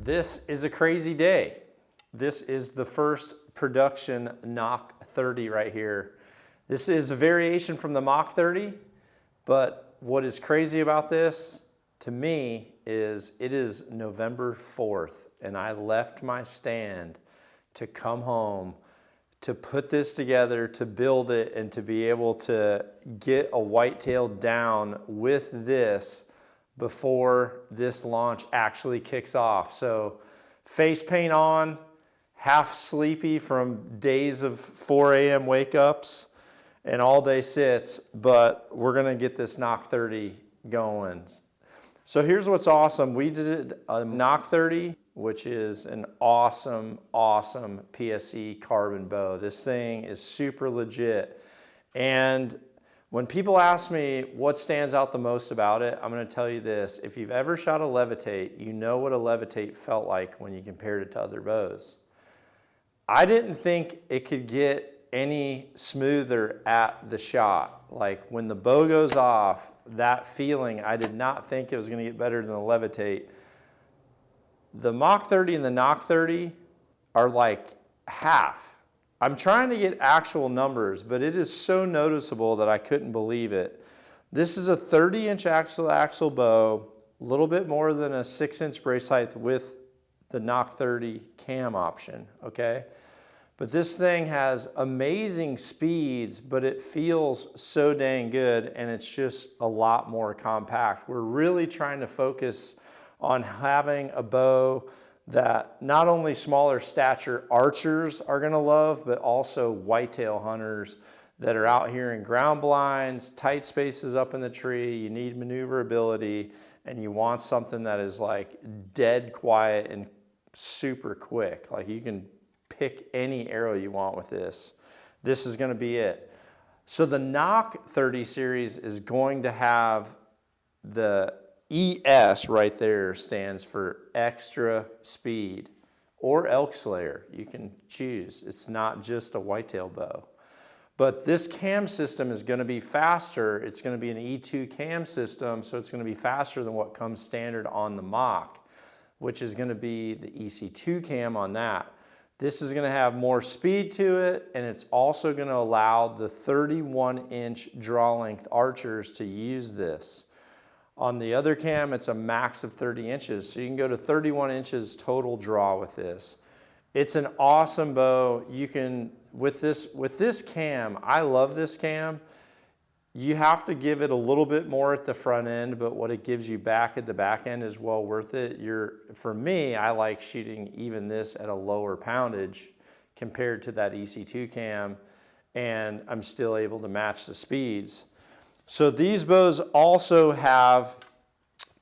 This is a crazy day. This is the first production Nock 30 right here. This is a variation from the Mach 30, but what is crazy about this to me is it is November 4th and I left my stand to come home to put this together, to build it, and to be able to get a whitetail down with this before this launch actually kicks off. So face paint on, half sleepy from days of 4 a.m. wake ups and all day sits, but we're gonna get this Nock 30 going. So here's what's awesome. We did a Nock 30, which is an awesome, awesome PSE carbon bow. This thing is super legit. And when people ask me what stands out the most about it, I'm gonna tell you this. If you've ever shot a LEVITATE, you know what a LEVITATE felt like when you compared it to other bows. I didn't think it could get any smoother at the shot. Like when the bow goes off, that feeling, I did not think it was gonna get better than the LEVITATE. The Mach 30 and the Nock 30 are like half. I'm trying to get actual numbers, but it is so noticeable that I couldn't believe it. This is a 30-inch axle bow, a little bit more than a 6-inch brace height with the Nock 30 cam option, okay? But this thing has amazing speeds, but it feels so dang good, and it's just a lot more compact. We're really trying to focus on having a bow that not only smaller stature archers are gonna love, but also whitetail hunters that are out here in ground blinds, tight spaces up in the tree, you need maneuverability, and you want something that is like dead quiet and super quick. Like you can pick any arrow you want with this. This is gonna be it. So the Nock 30 series is going to have the ES right there stands for extra speed or elk slayer. You can choose. It's not just a whitetail bow. But this cam system is going to be faster. It's going to be an E2 cam system, so it's going to be faster than what comes standard on the Mach, which is going to be the EC2 cam on that. This is going to have more speed to it, and it's also going to allow the 31-inch draw length archers to use this. On the other cam, it's a max of 30 inches, so you can go to 31 inches total draw with this. It's an awesome bow. You can, with this cam, I love this cam. You have to give it a little bit more at the front end, but what it gives you back at the back end is well worth it. For me, I like shooting even this at a lower poundage compared to that EC2 cam, and I'm still able to match the speeds. So these bows also have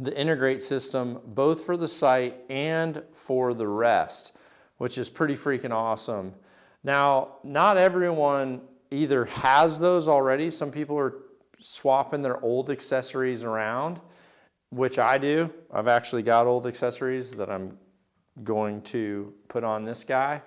the integrate system both for the sight and for the rest, which is pretty freaking awesome. Now, not everyone either has those already. Some people are swapping their old accessories around, which I do. I've actually got old accessories that I'm going to put on this guy.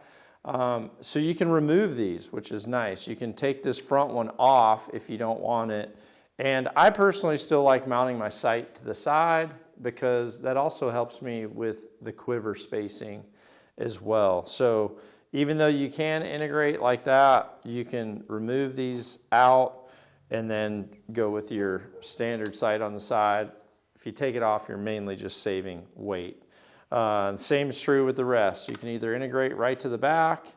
So you can remove these, which is nice. You can take this front one off if you don't want it. And I personally still like mounting my sight to the side because that also helps me with the quiver spacing as well. So even though you can integrate like that, you can remove these out and then go with your standard sight on the side. If you take it off, you're mainly just saving weight. Same is true with the rest. You can either integrate right to the back.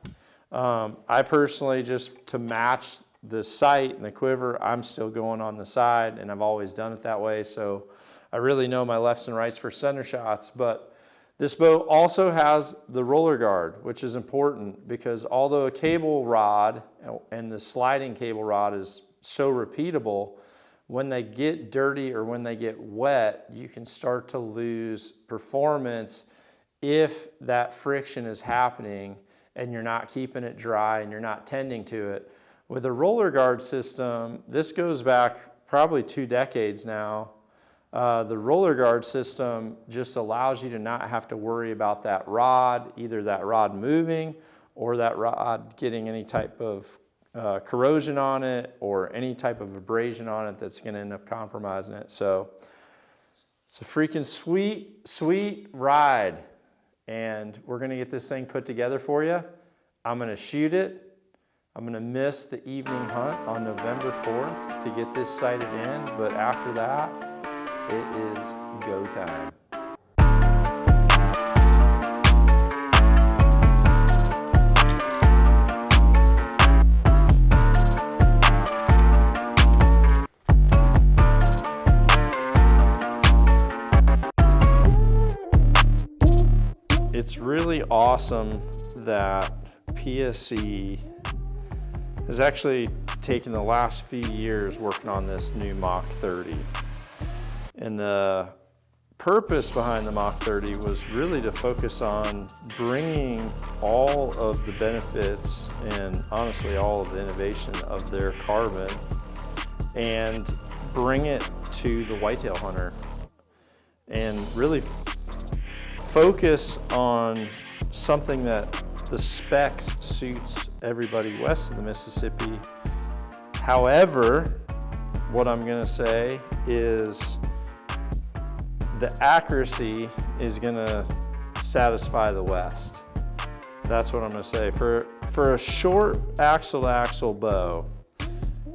I personally, just to match the sight and the quiver, I'm still going on the side, and I've always done it that way, so I really know my lefts and rights for center shots. But this bow also has the roller guard, which is important because although a cable rod and the sliding cable rod is so repeatable, when they get dirty or when they get wet, you can start to lose performance if that friction is happening and you're not keeping it dry and you're not tending to it. With a roller guard system, this goes back probably 2 decades now. The roller guard system just allows you to not have to worry about that rod, either that rod moving or that rod getting any type of corrosion on it or any type of abrasion on it that's going to end up compromising it. So it's a freaking sweet, sweet ride. and we're gonna get this thing put together for you. I'm gonna shoot it. I'm gonna miss the evening hunt on November 4th to get this sighted in, but after that, it is go time. It's really awesome that PSE has actually taken the last few years working on this new Mach 30. And the purpose behind the Mach 30 was really to focus on bringing all of the benefits and honestly all of the innovation of their carbon and bring it to the whitetail hunter and really focus on something that the specs suits everybody west of the Mississippi. However, what I'm gonna say is the accuracy is gonna satisfy the West. That's what I'm gonna say. For a short axle-to-axle bow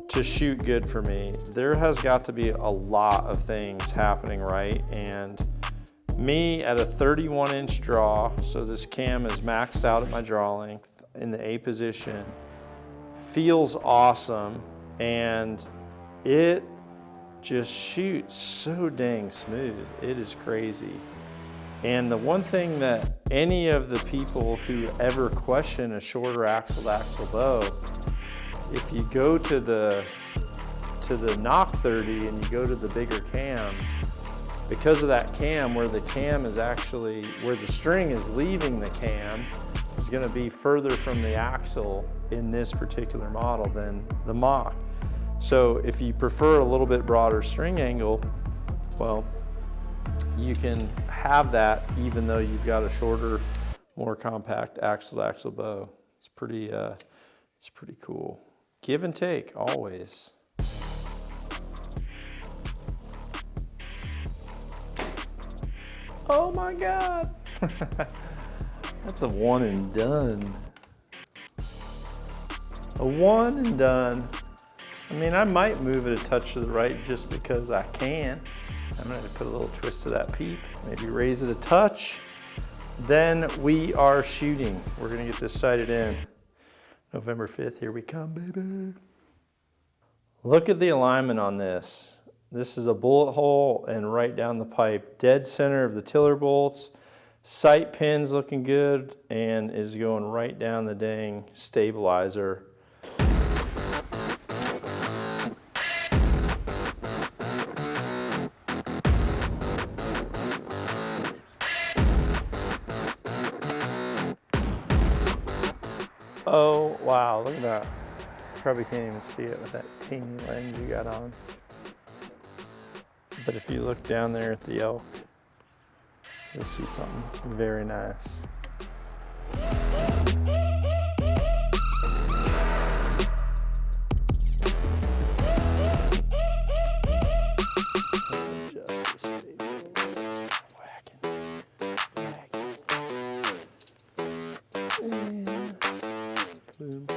to shoot good for me, there has got to be a lot of things happening right. And me at a 31-inch draw, so this cam is maxed out at my draw length in the A position, feels awesome, and it just shoots so dang smooth. It is crazy. And the one thing that any of the people who ever question a shorter axle-to-axle bow, if you go to the Nock 30 and you go to the bigger cam, because of that cam, where the cam is actually, where the string is leaving the cam, is gonna be further from the axle in this particular model than the Mach. So if you prefer a little bit broader string angle, well, you can have that even though you've got a shorter, more compact axle-to-axle bow. It's pretty cool. Give and take, always. Oh my God. That's a one and done. A one and done. I mean, I might move it a touch to the right just because I can. I'm gonna put a little twist to that peep, maybe raise it a touch. Then we are shooting. We're gonna get this sighted in. November 5th, here we come, baby. Look at the alignment on this. This is a bullet hole and right down the pipe. Dead center of the tiller bolts. Sight pin's looking good and is going right down the dang stabilizer. Oh, wow, look at that. Probably can't even see it with that teeny lens you got on. But if you look down there at the elk, you'll see something very nice. Just this baby. Whacking. And boom.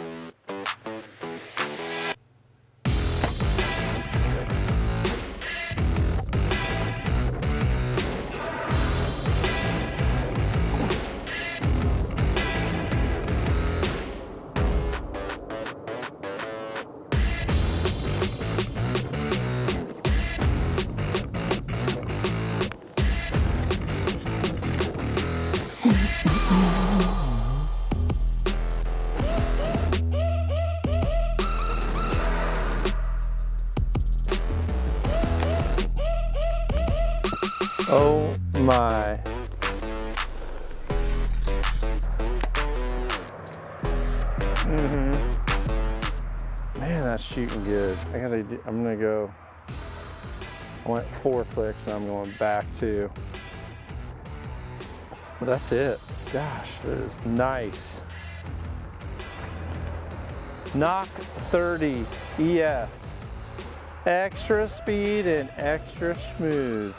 Oh my. Man, that's shooting good. I'm gonna go, I went 4 clicks and I'm going back 2. Well, that's it. Gosh, that is nice. Nock 30 ES. Extra speed and extra smooth.